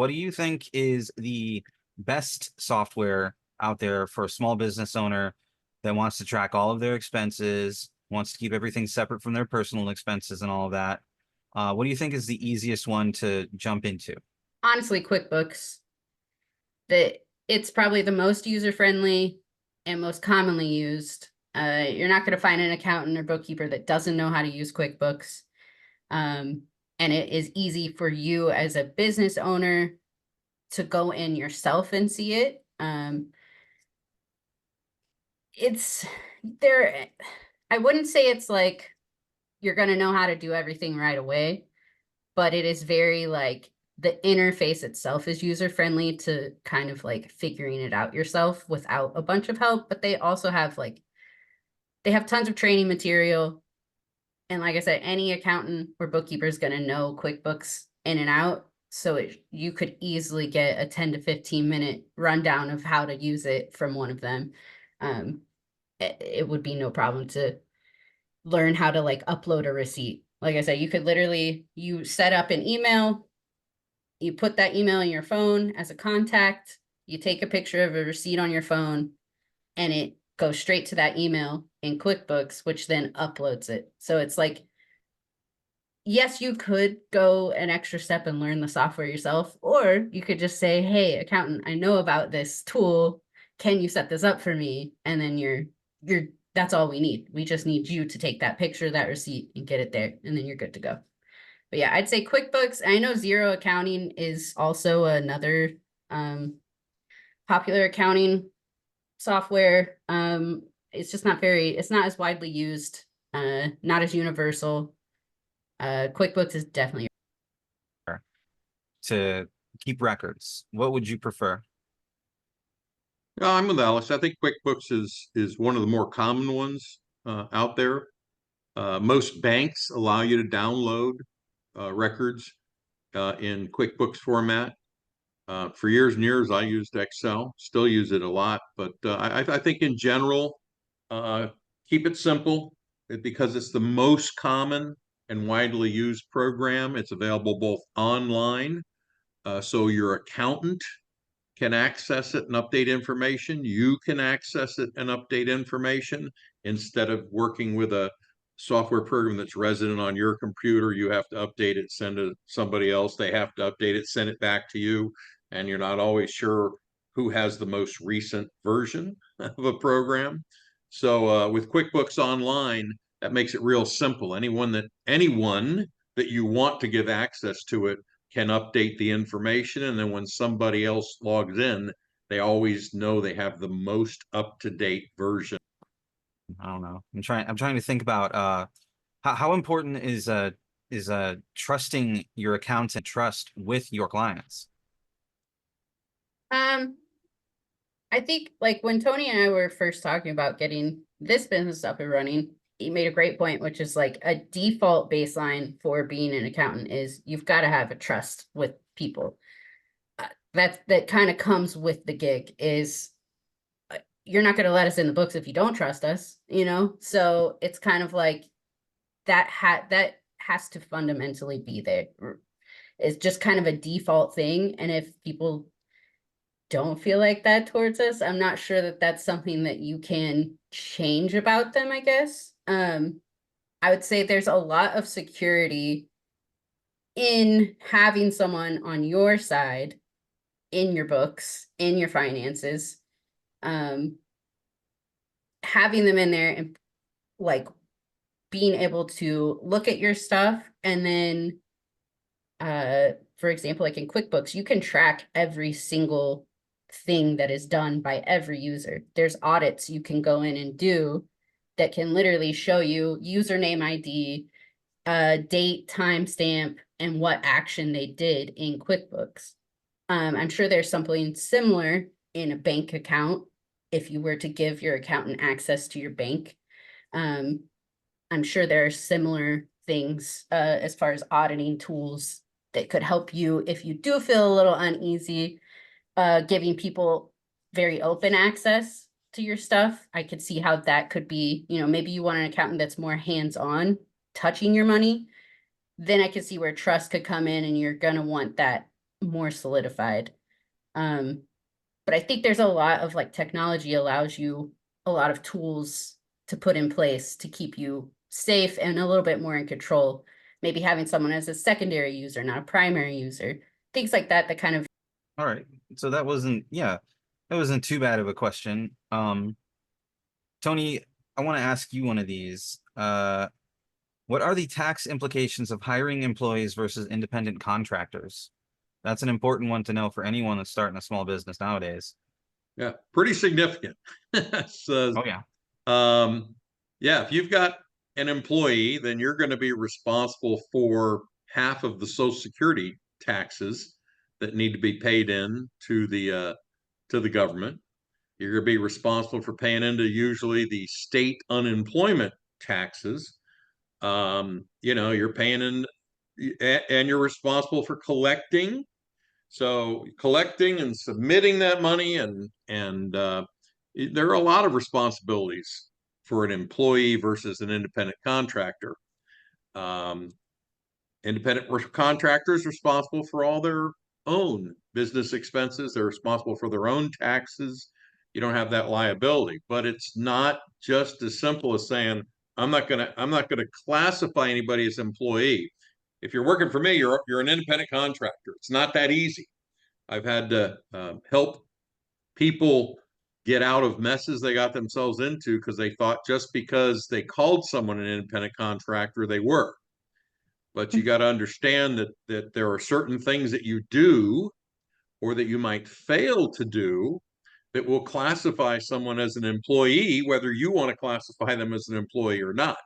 What do you think is the best software out there for a small business owner that wants to track all of their expenses, wants to keep everything separate from their personal expenses and all of that? What do you think is the easiest one to jump into? Honestly, QuickBooks, that it's probably the most user-friendly and most commonly used. You're not going to find an accountant or bookkeeper that doesn't know how to use QuickBooks. And it is easy for you as a business owner to go in yourself and see it. It's there. I wouldn't say it's like you're going to know how to do everything right away, but it is very like the interface itself is user friendly to kind of like figuring it out yourself without a bunch of help. But they also have they have tons of training material. And like I said, any accountant or bookkeeper is going to know QuickBooks in and out. So you could easily get a 10 to 15-minute rundown of how to use it from one of them. It would be no problem to learn how to like upload a receipt. Like I said, you could literally, you set up an email, you put that email in your phone as a contact, you take a picture of a receipt on your phone, and it goes straight to that email in QuickBooks, which then uploads it. So it's like, yes, you could go an extra step and learn the software yourself, or you could just say, hey, accountant, I know about this tool. Can you set this up for me? And then that's all we need. We just need you to take that picture, that receipt, and get it there, and then you're good to go. But yeah, I'd say QuickBooks. I know Zero Accounting is also another popular accounting software. It's just it's not as widely used, not as universal. QuickBooks is definitely. To keep records, what would you prefer? I'm with Alex. I think QuickBooks is one of the more common ones out there. Most banks allow you to download records in QuickBooks format. For years and years, I used Excel, still use it a lot, but I think in general, keep it simple because it's the most common and widely used program. It's available both online, so your accountant can access it and update information. You can access it and update information instead of working with a software program that's resident on your computer. You have to update it, send it to somebody else. They have to update it, send it back to you. And you're not always sure who has the most recent version of a program. So with QuickBooks Online, that makes it real simple. Anyone that you want to give access to it can update the information, and then when somebody else logs in, they always know they have the most up-to-date version. I don't know. I'm trying to think about how important is trusting your accountant, trust with your clients. Um, I think like when Tony and I were first talking about getting this business up and running, he made a great point, which is like a default baseline for being an accountant is you've got to have a trust with people. That kind of comes with the gig is you're not going to let us in the books if you don't trust us, you know? So it's kind of like that has to fundamentally be there. It's just kind of a default thing. And if people don't feel like that towards us, I'm not sure that that's something that you can change about them, I guess. I would say there's a lot of security in having someone on your side in your books, in your finances, having them in there and like being able to look at your stuff. And then, for example, like in QuickBooks, you can track every single thing that is done by every user. There's audits you can go in and do that can literally show you username ID, date, timestamp, and what action they did in QuickBooks. I'm sure there's something similar in a bank account if you were to give your accountant access to your bank. I'm sure there are similar things as far as auditing tools that could help you if you do feel a little uneasy, giving people very open access to your stuff. I could see how that could be, maybe you want an accountant that's more hands-on, touching your money. Then I could see where trust could come in and you're going to want that more solidified. But I think there's a lot of like technology allows you a lot of tools to put in place to keep you safe and a little bit more in control. Maybe having someone as a secondary user, not a primary user, things like that, that kind of. All right. So that wasn't, yeah, that wasn't too bad of a question. Tony, I want to ask you one of these. What are the tax implications of hiring employees versus independent contractors? That's an important one to know for anyone that's starting a small business nowadays. Yeah, pretty significant. So, Oh yeah. yeah, if you've got an employee, then you're going to be responsible for half of the Social Security taxes that need to be paid in to the government. You're going to be responsible for paying into usually the state unemployment taxes. You're paying in, and you're responsible for collecting. So collecting and submitting that money, and there are a lot of responsibilities for an employee versus an independent contractor. Um, Independent contractors are responsible for all their own business expenses. They're responsible for their own taxes. You don't have that liability, but it's not just as simple as saying, I'm not gonna classify anybody as employee. If you're working for me, you're an independent contractor. It's not that easy. I've had to help people get out of messes they got themselves into because they thought just because they called someone an independent contractor, they were. But you got to understand that there are certain things that you do or that you might fail to do that will classify someone as an employee, whether you want to classify them as an employee or not.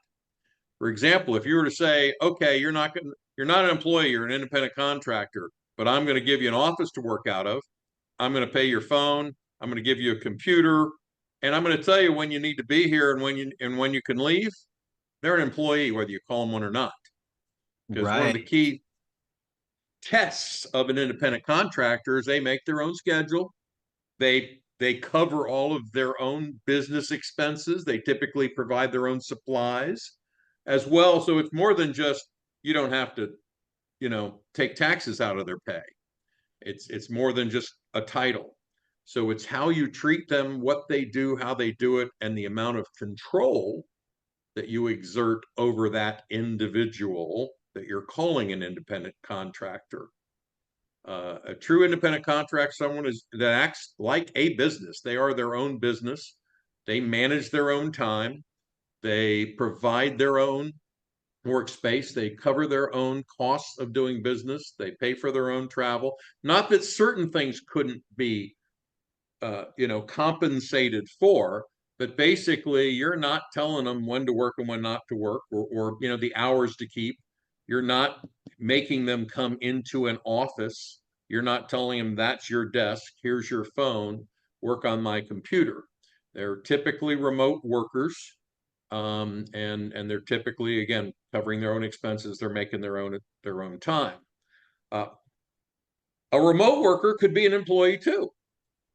For example, if you were to say, okay, you're not an employee, you're an independent contractor, but I'm going to give you an office to work out of. I'm going to pay your phone. I'm going to give you a computer, and I'm going to tell you when you need to be here and when you can leave. They're an employee, whether you call them one or not. Because one of Right. the key tests of an independent contractor is they make their own schedule. They cover all of their own business expenses. They typically provide their own supplies as well. So it's more than just you don't have to, take taxes out of their pay. It's more than just a title. So it's how you treat them, what they do, how they do it, and the amount of control that you exert over that individual that you're calling an independent contractor. A true independent contractor, someone that acts like a business. They are their own business. They manage their own time. They provide their own workspace. They cover their own costs of doing business. They pay for their own travel. Not that certain things couldn't be, compensated for, but basically you're not telling them when to work and when not to work, or the hours to keep. You're not making them come into an office. You're not telling them that's your desk, here's your phone, work on my computer. They're typically remote workers, and they're typically, again, covering their own expenses. They're making their own time. Uh, a remote worker could be an employee too.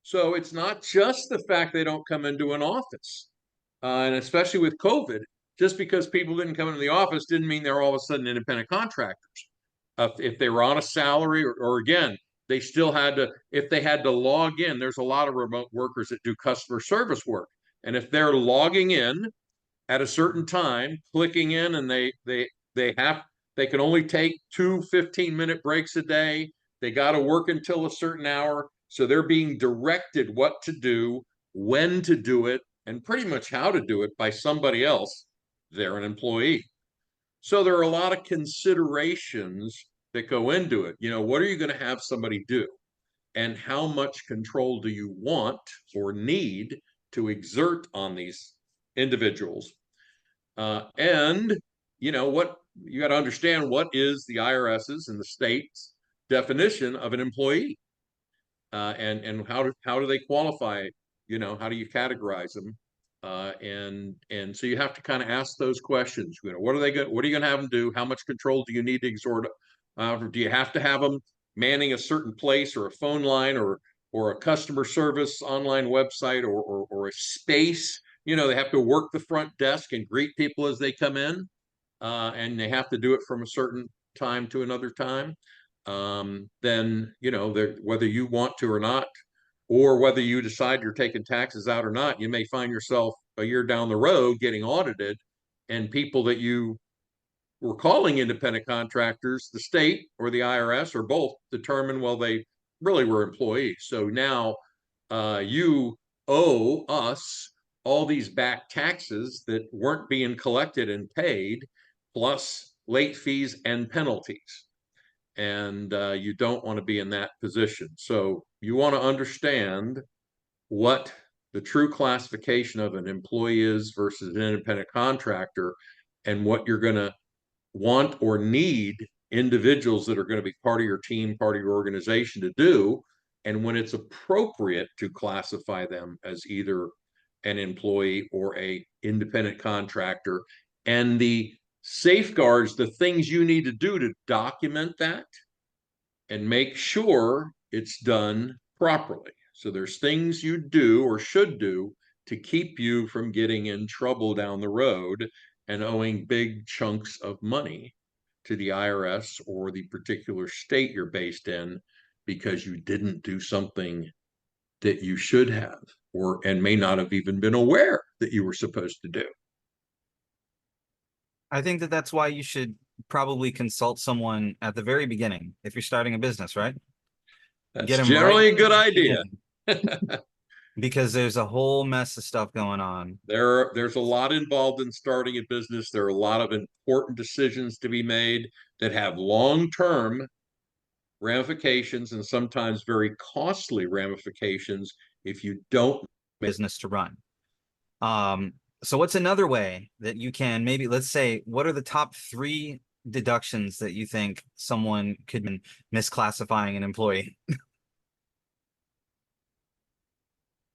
So it's not just the fact they don't come into an office, and especially with COVID, just because people didn't come into the office didn't mean they're all of a sudden independent contractors. If they were on a salary, or again, they still had to, if they had to log in, there's a lot of remote workers that do customer service work. And if they're logging in at a certain time, clicking in, and they can only take 2 15-minute breaks a day. They got to work until a certain hour. So they're being directed what to do, when to do it, and pretty much how to do it by somebody else. They're an employee. So there are a lot of considerations that go into it. What are you going to have somebody do? And how much control do you want or need to exert on these individuals? And what you got to understand, what is the IRS's and the state's definition of an employee, and how do they qualify? How do you categorize them? And so you have to kind of ask those questions. What are you going to have them do? How much control do you need to exert? Do you have to have them manning a certain place, or a phone line, or a customer service online website, or a space? They have to work the front desk and greet people as they come in, and they have to do it from a certain time to another time. then, you know, whether you want to or not, or whether you decide you're taking taxes out or not, you may find yourself a year down the road getting audited, and people that you were calling independent contractors, the state or the IRS or both determine, well, they really were employees. So now you owe us all these back taxes that weren't being collected and paid, plus late fees and penalties. And you don't want to be in that position. So you want to understand what the true classification of an employee is versus an independent contractor, and what you're going to want or need individuals that are going to be part of your team, part of your organization to do, and when it's appropriate to classify them as either an employee or a independent contractor, and the safeguards, the things you need to do to document that and make sure it's done properly. So there's things you do or should do to keep you from getting in trouble down the road and owing big chunks of money to the IRS or the particular state you're based in because you didn't do something that you should have, or and may not have even been aware that you were supposed to do. I think that that's why you should probably consult someone at the very beginning if you're starting a business, right? That's Get them generally right a good from the idea. beginning, because there's a whole mess of stuff going on. There's a lot involved in starting a business. There are a lot of important decisions to be made that have long-term ramifications and sometimes very costly ramifications if you don't. Business to run. So what's another way that you can maybe, let's say, what are the top 3 deductions that you think someone could be misclassifying an employee?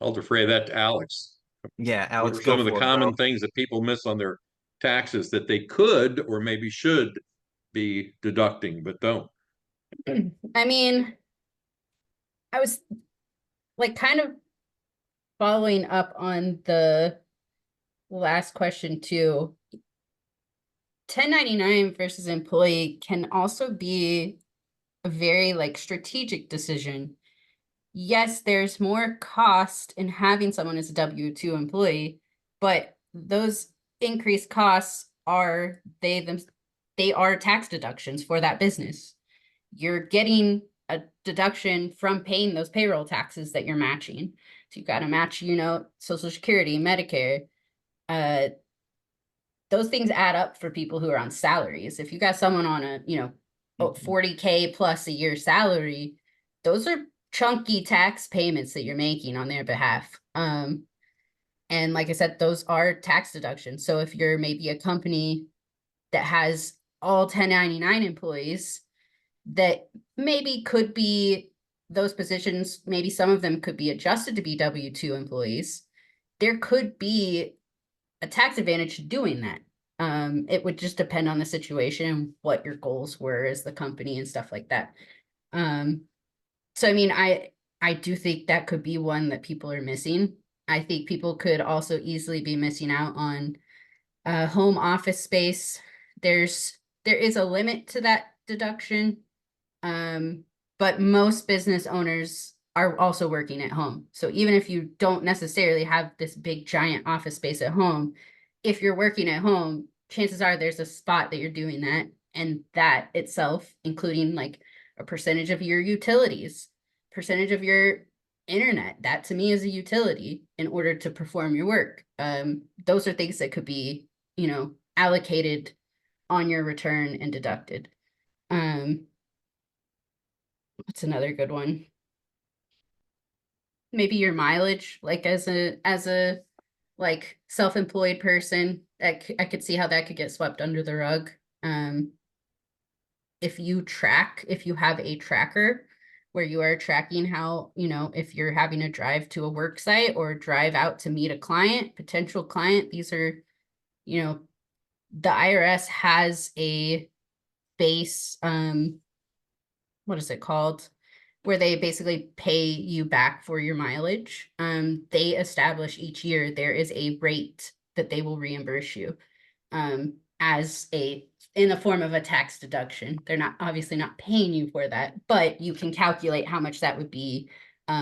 I'll defer that to Alex. Yeah, What Alex, are go some of the for it, bro. common things that people miss on their taxes that they could or maybe should be deducting but don't? I mean, I was like kind of following up on the last question too. 1099 versus employee can also be a very like strategic decision. Yes, there's more cost in having someone as a W-2 employee, but those increased costs are they are tax deductions for that business. You're getting a deduction from paying those payroll taxes that you're matching. So you've got to match, you know, Social Security, Medicare. Those things add up for people who are on salaries. If you got someone on a, you know, 40K plus a year salary, those are chunky tax payments that you're making on their behalf. And like I said, those are tax deductions. So if you're maybe a company that has all 1099 employees, that maybe could be those positions, maybe some of them could be adjusted to be W-2 employees, there could be a tax advantage to doing that. It would just depend on the situation and what your goals were as the company and stuff like that. So I mean, I do think that could be one that people are missing. I think people could also easily be missing out on home office space. There is a limit to that deduction. But most business owners are also working at home. So even if you don't necessarily have this big giant office space at home, if you're working at home, chances are there's a spot that you're doing that. And that itself, including like a percentage of your utilities, percentage of your internet, that to me is a utility in order to perform your work. Those are things that could be, you know, allocated on your return and deducted. What's another good one? Maybe your mileage, like as a like self-employed person, I could see how that could get swept under the rug. If you have a tracker where you are tracking how, you know, if you're having to drive to a work site or drive out to meet a client, potential client, these are, you know, the IRS has a base, what is it called? Where they basically pay you back for your mileage. They establish each year there is a rate that they will reimburse you as a in the form of a tax deduction. They're not obviously not paying you for that, but you can calculate how much that would be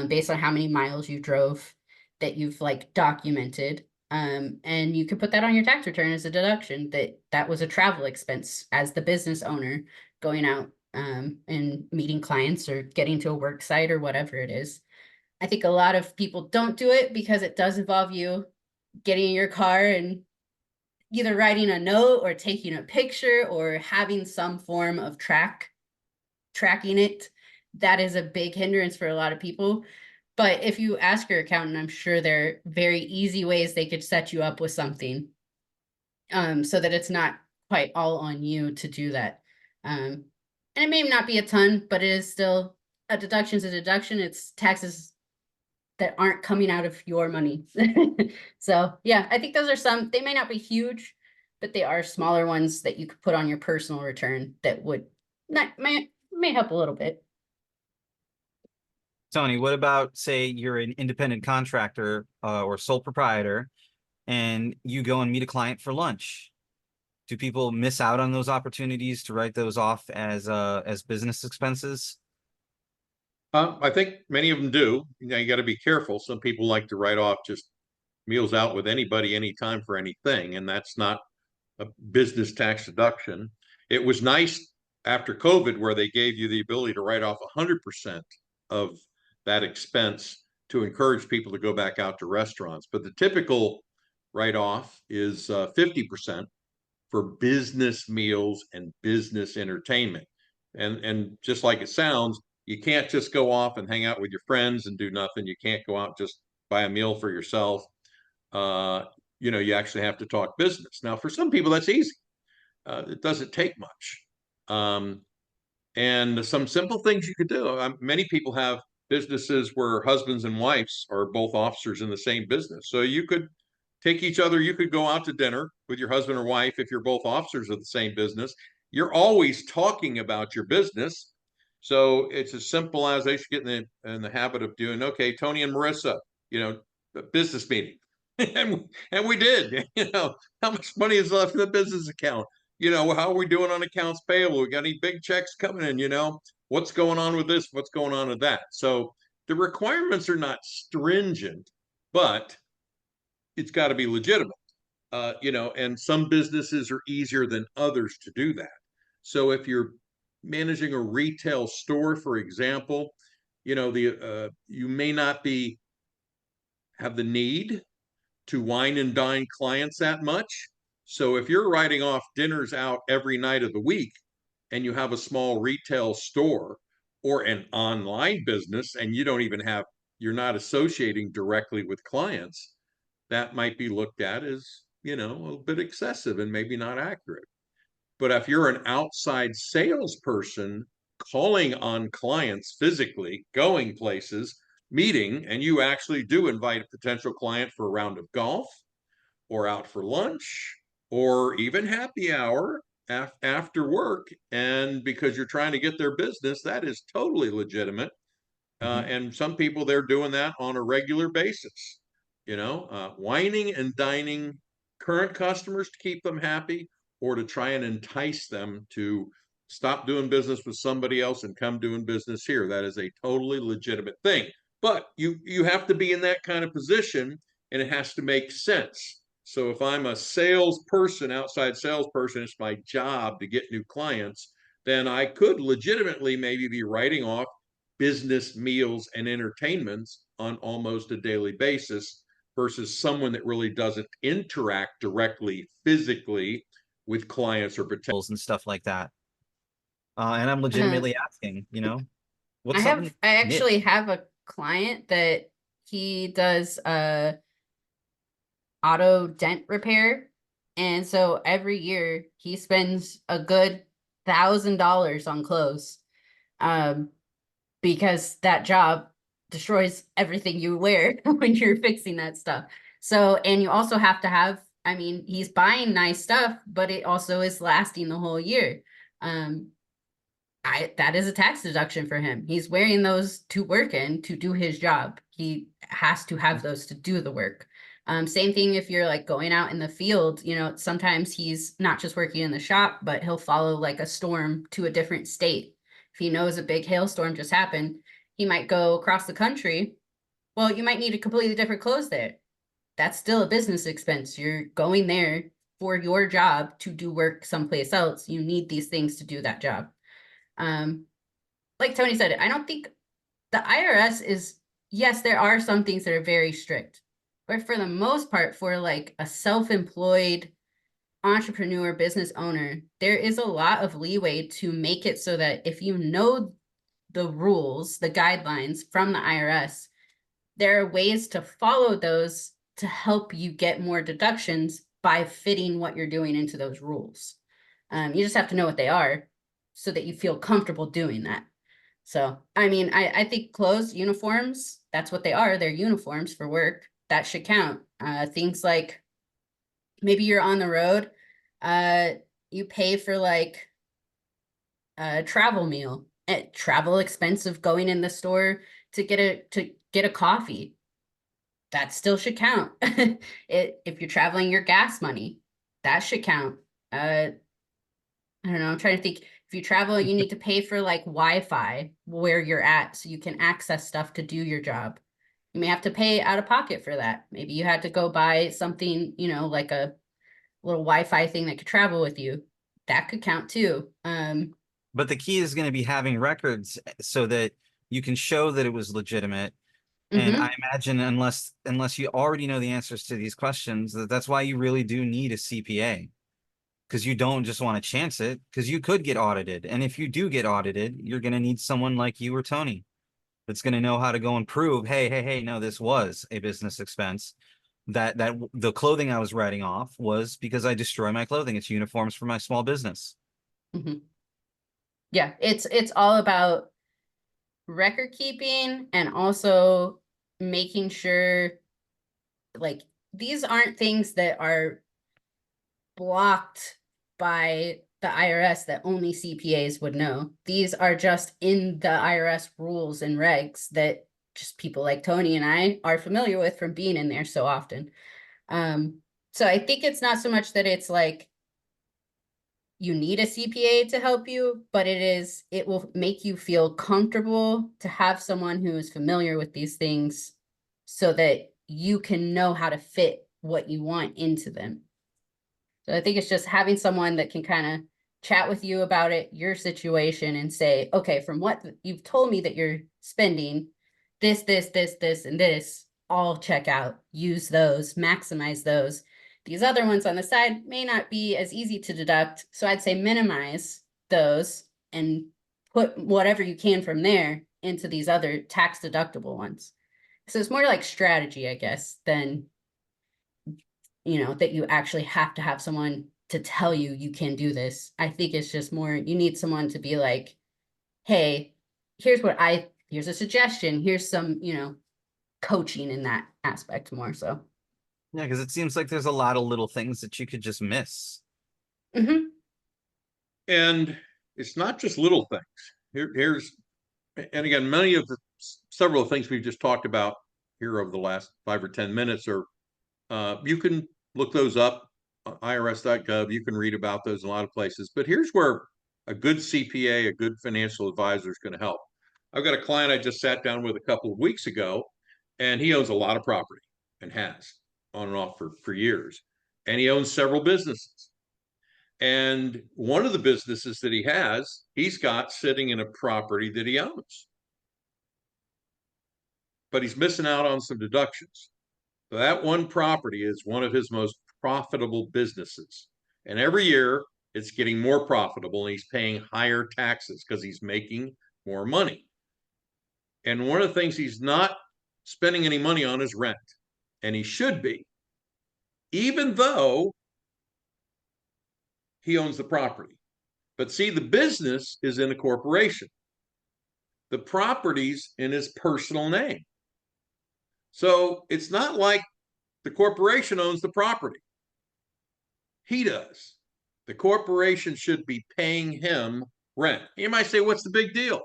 based on how many miles you drove that you've like documented. And you can put that on your tax return as a deduction that that was a travel expense as the business owner going out and meeting clients or getting to a work site or whatever it is. I think a lot of people don't do it because it does involve you getting in your car and either writing a note or taking a picture or having some form of tracking it. That is a big hindrance for a lot of people. But if you ask your accountant, I'm sure there are very easy ways they could set you up with something so that it's not quite all on you to do that. And it may not be a ton, but it is still a deduction's a deduction. It's taxes that aren't coming out of your money. So yeah, I think those are some, they may not be huge, but they are smaller ones that you could put on your personal return that would not may help a little bit. Tony, what about, say you're an independent contractor or sole proprietor and you go and meet a client for lunch? Do people miss out on those opportunities to write those off as business expenses? I think many of them do. You got to be careful. Some people like to write off just meals out with anybody, anytime for anything, and that's not a business tax deduction. It was nice after COVID where they gave you the ability to write off 100% of that expense to encourage people to go back out to restaurants. But the typical write off is 50% for business meals and business entertainment. And just like it sounds, you can't just go off and hang out with your friends and do nothing. You can't go out just buy a meal for yourself. Uh, you actually have to talk business. Now, for some people, that's easy. It doesn't take much. And some simple things you could do. Many people have businesses where husbands and wives are both officers in the same business. So you could take each other, you could go out to dinner with your husband or wife if you're both officers of the same business. You're always talking about your business. So it's as simple as they should get in the habit of doing, okay, Tony and Marissa, a business meeting. and we did, how much money is left in the business account? How are we doing on accounts payable? We got any big checks coming in? What's going on with this? What's going on with that? So the requirements are not stringent, but it's got to be legitimate. And some businesses are easier than others to do that. So if you're managing a retail store, for example, you may not have the need to wine and dine clients that much. So if you're writing off dinners out every night of the week and you have a small retail store or an online business and you're not associating directly with clients, that might be looked at as, a little bit excessive and maybe not accurate. But if you're an outside salesperson calling on clients physically, going places, meeting, and you actually do invite a potential client for a round of golf or out for lunch or even happy hour after work, and because you're trying to get their business, that is totally legitimate. And some people, they're doing that on a regular basis, whining and dining current customers to keep them happy or to try and entice them to stop doing business with somebody else and come doing business here. That is a totally legitimate thing. But you have to be in that kind of position and it has to make sense. So if I'm a salesperson, outside salesperson, it's my job to get new clients, then I could legitimately maybe be writing off business meals and entertainments on almost a daily basis versus someone that really doesn't interact directly physically with clients or potential And stuff like that. And I'm Uh, legitimately asking, what's something I actually missed? have a client that he does auto dent repair. And so every year he spends a good $1,000 on clothes. Um, because that job destroys everything you wear when you're fixing that stuff. So, and you also have to have, I mean, he's buying nice stuff, but it also is lasting the whole year. Um, that is a tax deduction for him. He's wearing those to work in to do his job. He has to have those to do the work. Same thing if you're like going out in the field, you know, sometimes he's not just working in the shop, but he'll follow like a storm to a different state. If he knows a big hailstorm just happened, he might go across the country. Well, you might need a completely different clothes there. That's still a business expense. You're going there for your job to do work someplace else. You need these things to do that job. Um, like Tony said, I don't think the IRS is, yes, there are some things that are very strict, but for the most part, for like a self-employed entrepreneur, business owner, there is a lot of leeway to make it so that if you know the rules, the guidelines from the IRS, there are ways to follow those to help you get more deductions by fitting what you're doing into those rules. You just have to know what they are so that you feel comfortable doing that. So, I mean, I think clothes, uniforms, that's what they are. They're uniforms for work. That should count. Things like maybe you're on the road, uh, you pay for like a travel meal, travel expense of going in the store to get a coffee. That still should count. If you're traveling, your gas money, that should count. I don't know. I'm trying to think. If you travel, you need to pay for like Wi-Fi where you're at so you can access stuff to do your job. You may have to pay out of pocket for that. Maybe you had to go buy something, you know, like a little Wi-Fi thing that could travel with you. That could count too. But the key is going to be having records so that you can show that it was legitimate. And I Mhm. imagine unless you already know the answers to these questions, that's why you really do need a CPA. Because you don't just want to chance it, because you could get audited. And if you do get audited, you're going to need someone like you or Tony that's going to know how to go and prove, hey, no, this was a business expense. That the clothing I was writing off was because I destroy my clothing. It's uniforms for my small business. Mhm. Yeah, it's all about record keeping and also making sure like these aren't things that are blocked by the IRS that only CPAs would know. These are just in the IRS rules and regs that just people like Tony and I are familiar with from being in there so often. Um, so I think it's not so much that it's like you need a CPA to help you, but it will make you feel comfortable to have someone who is familiar with these things so that you can know how to fit what you want into them. So I think it's just having someone that can kind of chat with you about it, your situation, and say, okay, from what you've told me that you're spending, this, and this all check out. Use those, maximize those. These other ones on the side may not be as easy to deduct. So I'd say minimize those and put whatever you can from there into these other tax deductible ones. So it's more like strategy, I guess, than you know, that you actually have to have someone to tell you you can do this. I think it's just more you need someone to be like, hey, here's a suggestion, here's some, you know, coaching in that aspect more so. Yeah, because it seems like there's a lot of little things that you could just miss. Mm-hmm. And it's not just little things. Here's, and again, many of the several things we've just talked about here over the last 5 or 10 minutes are, you can look those up on irs.gov. You can read about those in a lot of places. But here's where a good CPA, a good financial advisor is going to help. I've got a client I just sat down with a couple of weeks ago, and he owns a lot of property and has on and off for years. And he owns several businesses. And one of the businesses that he's got sitting in a property that he owns, but he's missing out on some deductions. So that one property is one of his most profitable businesses. And every year it's getting more profitable and he's paying higher taxes because he's making more money. And one of the things he's not spending any money on is rent. And he should be, even though he owns the property. But see, the business is in a corporation. The property's in his personal name. So it's not like the corporation owns the property. He does. The corporation should be paying him rent. You might say, what's the big deal?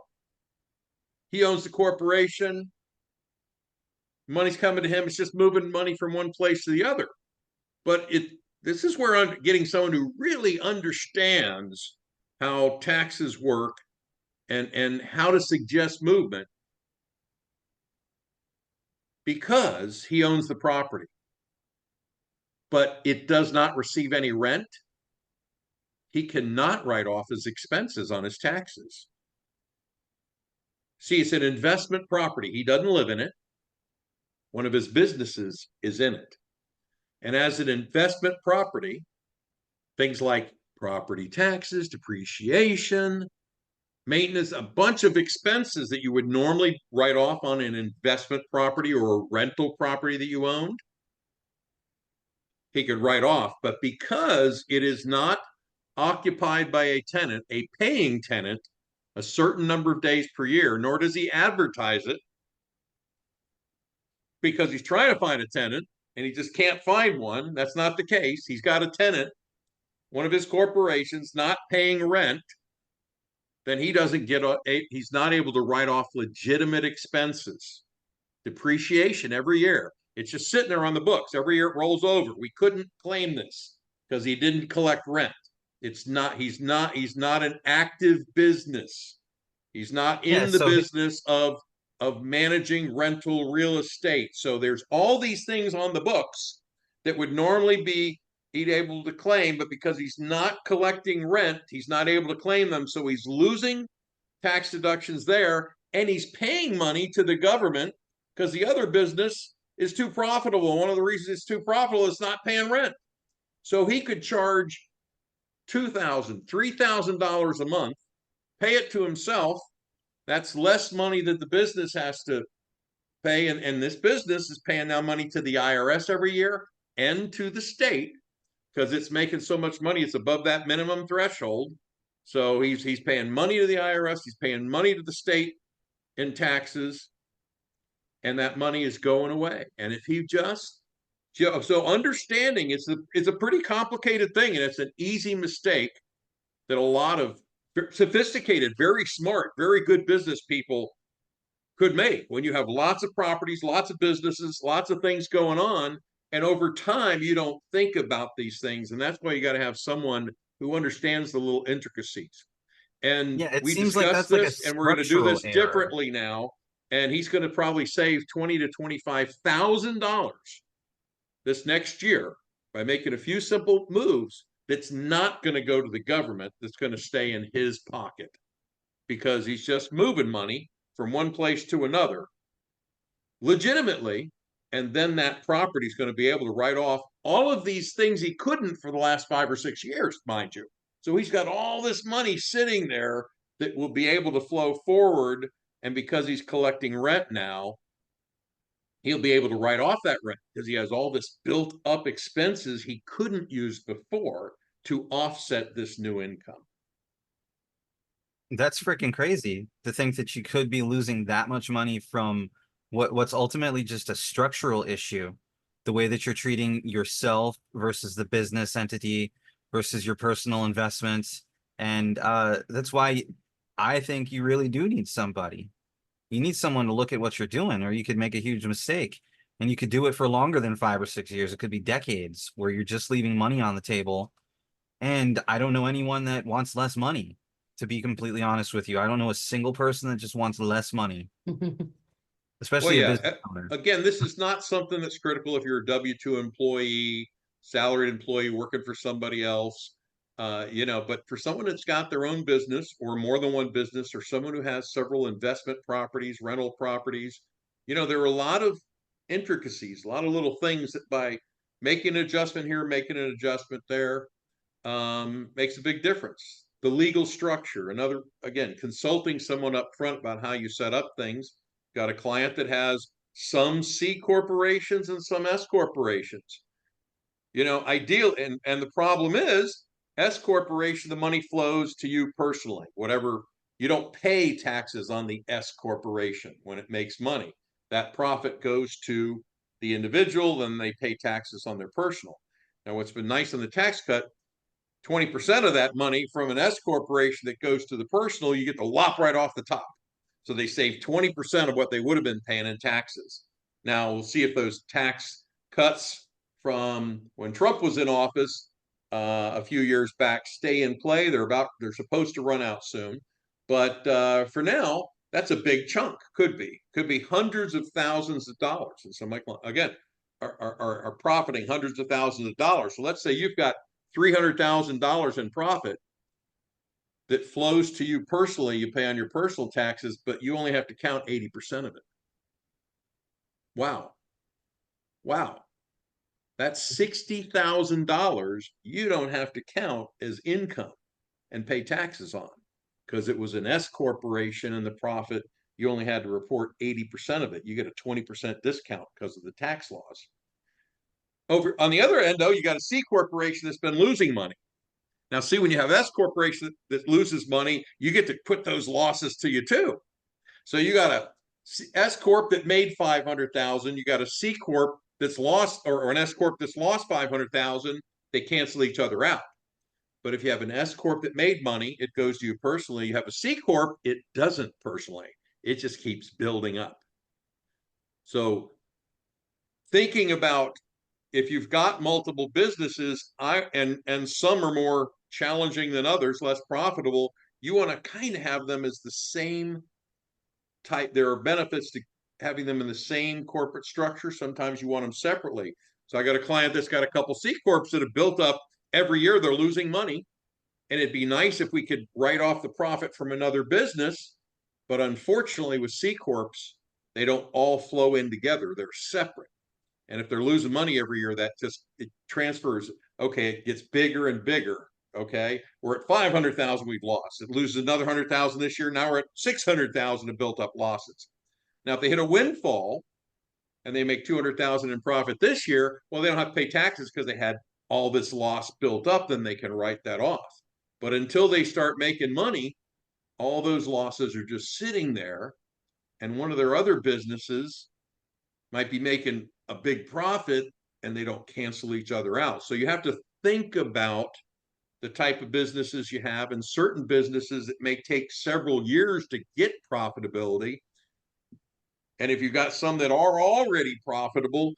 He owns the corporation. Money's coming to him. It's just moving money from one place to the other. But this is where I'm getting someone who really understands how taxes work and how to suggest movement, because he owns the property, but it does not receive any rent. He cannot write off his expenses on his taxes. See, it's an investment property. He doesn't live in it. One of his businesses is in it. And as an investment property, things like property taxes, depreciation, maintenance, a bunch of expenses that you would normally write off on an investment property or a rental property that you owned, he could write off. But because it is not occupied by a tenant, a paying tenant, a certain number of days per year, nor does he advertise it, because he's trying to find a tenant and he just can't find one. That's not the case. He's got a tenant, one of his corporations, not paying rent. Then he doesn't get he's not able to write off legitimate expenses, depreciation every year. It's just sitting there on the books. Every year it rolls over. We couldn't claim this because he didn't collect rent. He's not an active business. He's not Yeah, in the so business of managing rental real estate. So there's all these things on the books that would normally be he'd able to claim, but because he's not collecting rent, he's not able to claim them. So he's losing tax deductions there, and he's paying money to the government because the other business is too profitable. One of the reasons it's too profitable is not paying rent. So he could charge $2,000, $3,000 a month, pay it to himself. That's less money that the business has to pay. And this business is paying now money to the IRS every year and to the state because it's making so much money. It's above that minimum threshold. So he's paying money to the IRS. He's paying money to the state in taxes. And that money is going away. And if he just, so understanding it's a pretty complicated thing, and it's an easy mistake that a lot of sophisticated, very smart, very good business people could make when you have lots of properties, lots of businesses, lots of things going on. And over time, you don't think about these things. And that's why you got to have someone who understands the little intricacies. And yeah, it we seems like discussed that's like a this, and we're going to do structural this error. differently now. And he's going to probably save $20,000 to $25,000 this next year by making a few simple moves. That's not going to go to the government. That's going to stay in his pocket because he's just moving money from one place to another legitimately. And then that property is going to be able to write off all of these things he couldn't for the last 5 or 6 years, mind you. So he's got all this money sitting there that will be able to flow forward. And because he's collecting rent now, he'll be able to write off that rent because he has all this built up expenses he couldn't use before to offset this new income. That's freaking crazy to think that you could be losing that much money from what's ultimately just a structural issue. The way that you're treating yourself versus the business entity versus your personal investments. And that's why I think you really do need somebody. You need someone to look at what you're doing, or you could make a huge mistake. And you could do it for longer than 5 or 6 years. It could be decades where you're just leaving money on the table. And I don't know anyone that wants less money, to be completely honest with you. I don't know a single person that just wants less money, Well, especially a yeah. business owner. Again, this is not something that's critical if you're a W-2 employee, salaried employee working for somebody else. But for someone that's got their own business or more than one business, or someone who has several investment properties, rental properties, there are a lot of intricacies, a lot of little things that by making an adjustment here, making an adjustment there, makes a big difference. The legal structure, another, again, consulting someone up front about how you set up things. Got a client that has some C corporations and some S corporations. Ideal, and the problem is S corporation, the money flows to you personally. Whatever, you don't pay taxes on the S corporation when it makes money. That profit goes to the individual, then they pay taxes on their personal. Now, what's been nice in the tax cut, 20% of that money from an S corporation that goes to the personal, you get to lop right off the top. So they save 20% of what they would have been paying in taxes. Now we'll see if those tax cuts from when Trump was in office a few years back stay in play. They're supposed to run out soon, but for now, that's a big chunk. Could be hundreds of thousands of dollars. And so, Michael, again, are profiting hundreds of thousands of dollars. So let's say you've got $300,000 in profit that flows to you personally. You pay on your personal taxes, but you only have to count 80% of it. Wow. Wow. That's $60,000 you don't have to count as income and pay taxes on, because it was an S corporation and the profit, you only had to report 80% of it. You get a 20% discount because of the tax laws. Over on the other end, though, you got a C corporation that's been losing money. Now, see, when you have S corporation that loses money, you get to put those losses to you too. So you got a S corp that made 500,000. You got a C corp that's lost, or an S corp that's lost 500,000. They cancel each other out. But if you have an S corp that made money, it goes to you personally. You have a C corp, it doesn't personally. It just keeps building up. So thinking about if you've got multiple businesses, and some are more challenging than others, less profitable, you want to kind of have them as the same type. There are benefits to having them in the same corporate structure. Sometimes you want them separately. So I got a client that's got a couple C corps that have built up. Every year they're losing money, and it'd be nice if we could write off the profit from another business. But unfortunately, with C corps, they don't all flow in together. They're separate. And if they're losing money every year, that just it transfers. Okay, it gets bigger and bigger. Okay, we're at 500,000 we've lost. It loses another 100,000 this year. Now we're at 600,000 of built up losses. Now, if they hit a windfall and they make 200,000 in profit this year, well, they don't have to pay taxes because they had all this loss built up. Then they can write that off. But until they start making money, all those losses are just sitting there. And one of their other businesses might be making a big profit, and they don't cancel each other out. So you have to think about the type of businesses you have, and certain businesses that may take several years to get profitability. And if you've got some that are already profitable,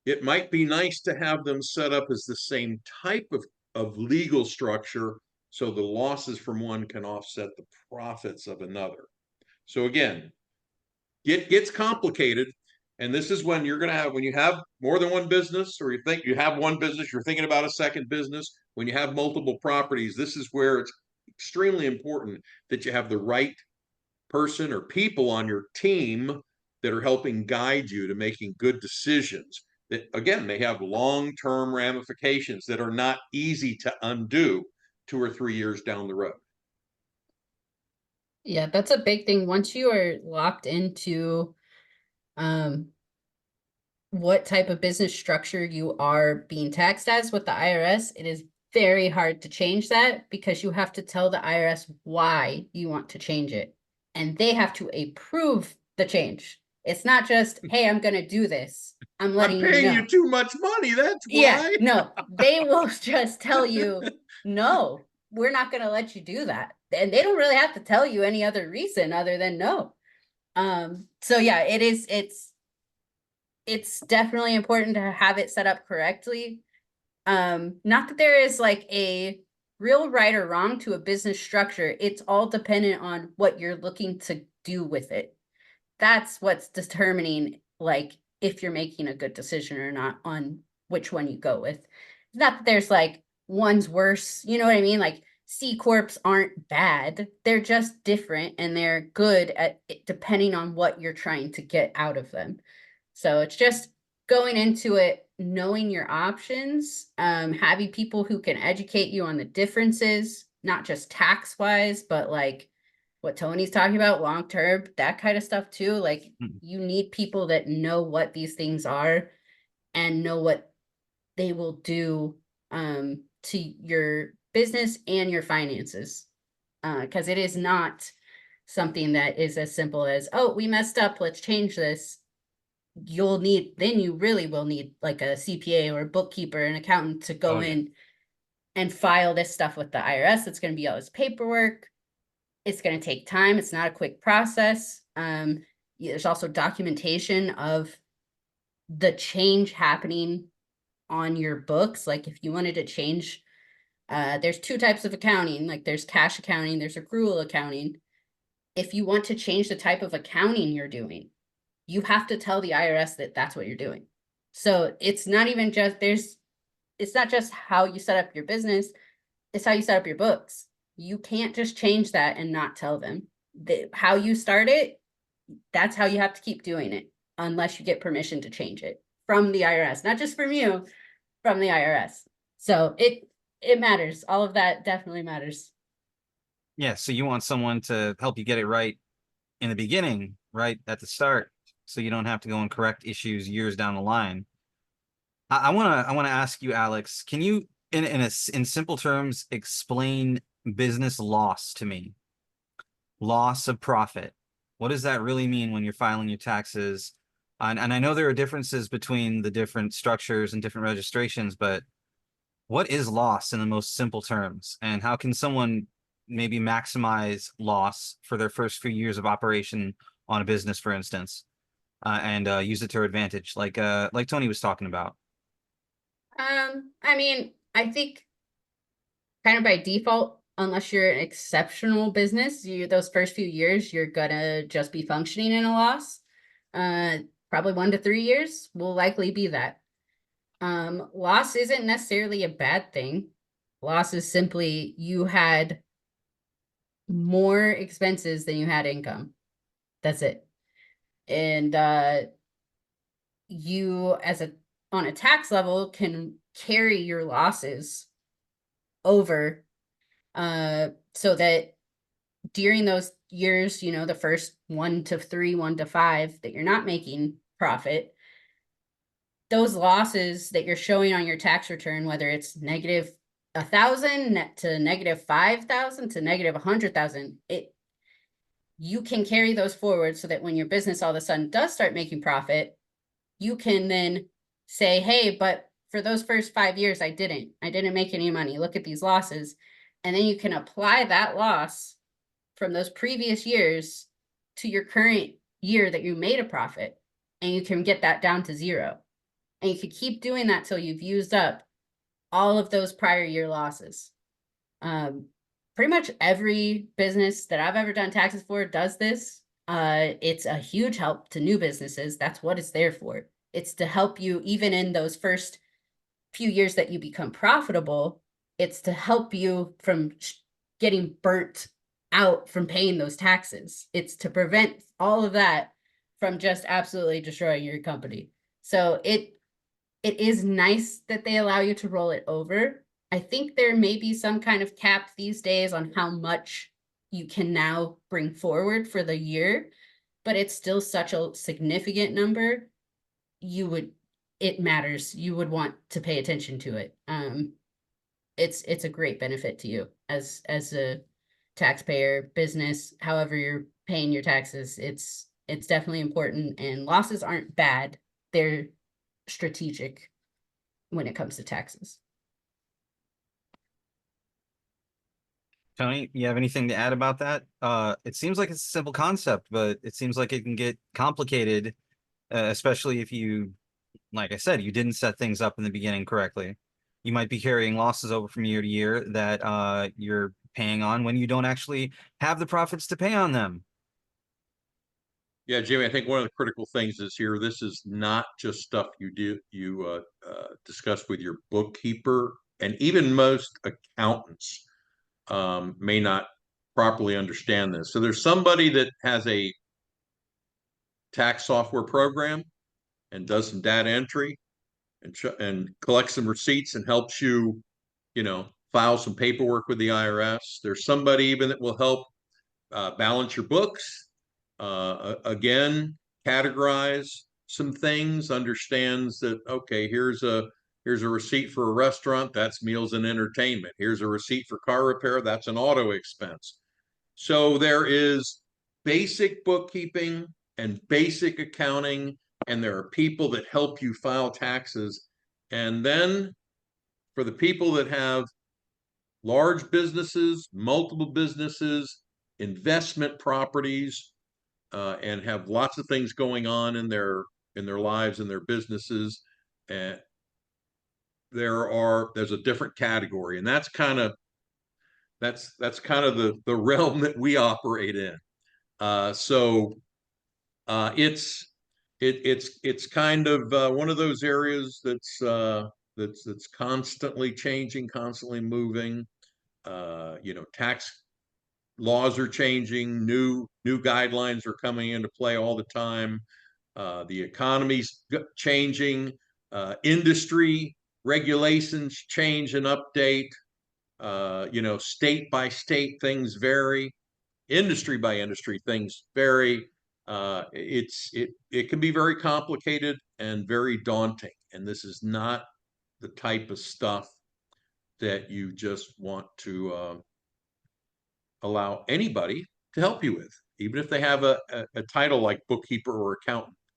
it might be nice to have them set up as the same type of legal structure, so the losses from one can offset the profits of another. So again, it gets complicated. And this is when you're going to have, when you have more than one business, or you think you have one business, you're thinking about a second business, when you have multiple properties, this is where it's extremely important that you have the right person or people on your team that are helping guide you to making good decisions that, again, may have long-term ramifications that are not easy to undo 2 or 3 years down the road. Yeah, that's a big thing. Once you are locked into what type of business structure you are being taxed as with the IRS, it is very hard to change that, because you have to tell the IRS why you want to change it. And they have to approve the change. It's not just, hey, I'm going to do this. I'm letting you know. I'm paying you too much money. That's why. Yeah, no, they will just tell you, no, we're not going to let you do that. And they don't really have to tell you any other reason other than no. So yeah, it's definitely important to have it set up correctly. Not that there is like a real right or wrong to a business structure. It's all dependent on what you're looking to do with it. That's what's determining like if you're making a good decision or not on which one you go with. Not that there's like one's worse, you know what I mean? Like C corps aren't bad. They're just different, and they're good at it depending on what you're trying to get out of them. So it's just going into it, knowing your options, having people who can educate you on the differences, not just tax wise, but like what Tony's talking about, long term, that kind of stuff too. Like you need people that know what these things are and know what they will do to your business and your finances. Because it is not something that is as simple as, oh, we messed up, let's change this. Then you really will need like a CPA or a bookkeeper, an accountant to go in and file this stuff with the IRS. It's going to be all this paperwork. It's going to take time. It's not a quick process. There's also documentation of the change happening on your books. Like if you wanted to change, there's two types of accounting, like there's cash accounting, there's accrual accounting. If you want to change the type of accounting you're doing, you have to tell the IRS that that's what you're doing. So it's not even just it's not just how you set up your business, it's how you set up your books. You can't just change that and not tell them that how you start it, that's how you have to keep doing it unless you get permission to change it from the IRS, not just from you, from the IRS. So it matters. All of that definitely matters. Yeah, so you want someone to help you get it right in the beginning, right at the start, so you don't have to go and correct issues years down the line. I wanna ask you, Alex, can you in simple terms explain business loss to me? Loss of profit. What does that really mean when you're filing your taxes? And I know there are differences between the different structures and different registrations, but what is loss in the most simple terms? And how can someone maybe maximize loss for their first few years of operation on a business, for instance, and use it to their advantage, like Tony was talking about? I mean, I think kind of by default, unless you're an exceptional business, you those first few years, you're gonna just be functioning in a loss. Uh, Probably 1 to 3 years will likely be that. Loss isn't necessarily a bad thing. Loss is simply you had more expenses than you had income. That's it. And you as a on a tax level can carry your losses over so that during those years, you know, the first 1 to 3, 1 to 5 that you're not making profit, those losses that you're showing on your tax return, whether it's negative 1,000 to negative 5,000 to negative 100,000, you can carry those forward so that when your business all of a sudden does start making profit, you can then say, hey, but for those first 5 years, I didn't make any money. Look at these losses. And then you can apply that loss from those previous years to your current year that you made a profit, and you can get that down to zero. And you can keep doing that till you've used up all of those prior year losses. Pretty much every business that I've ever done taxes for does this. It's a huge help to new businesses. That's what it's there for. It's to help you even in those first few years that you become profitable. It's to help you from getting burnt out from paying those taxes. It's to prevent all of that from just absolutely destroying your company. So it is nice that they allow you to roll it over. I think there may be some kind of cap these days on how much you can now bring forward for the year, but it's still such a significant number. It matters. You would want to pay attention to it. It's a great benefit to you as a taxpayer, business, however you're paying your taxes. It's definitely important, and losses aren't bad. They're strategic when it comes to taxes. Tony, you have anything to add about that? It seems like it's a simple concept, but it seems like it can get complicated, especially if you, like I said, you didn't set things up in the beginning correctly. You might be carrying losses over from year to year that you're paying on when you don't actually have the profits to pay on them. Yeah, Jimmy, I think one of the critical things is here, this is not just stuff you discuss with your bookkeeper, and even most accountants may not properly understand this. So there's somebody that has a tax software program and does some data entry and collects some receipts and helps you, file some paperwork with the IRS. There's somebody even that will help balance your books. Again, categorize some things, understands that, okay, here's a receipt for a restaurant, that's meals and entertainment. Here's a receipt for car repair, that's an auto expense. So there is basic bookkeeping and basic accounting, and there are people that help you file taxes. And then for the people that have large businesses, multiple businesses, investment properties, and have lots of things going on in their in their lives and their businesses. And there's a different category, and that's kind of the realm that we operate in. So it's kind of one of those areas that's constantly changing, constantly moving. Tax laws are changing, new guidelines are coming into play all the time. The economy's changing, industry regulations change and update. State by state things vary, industry by industry things vary. It can be very complicated and very daunting, and this is not the type of stuff that you just want to allow anybody to help you with, even if they have a title like bookkeeper or accountant.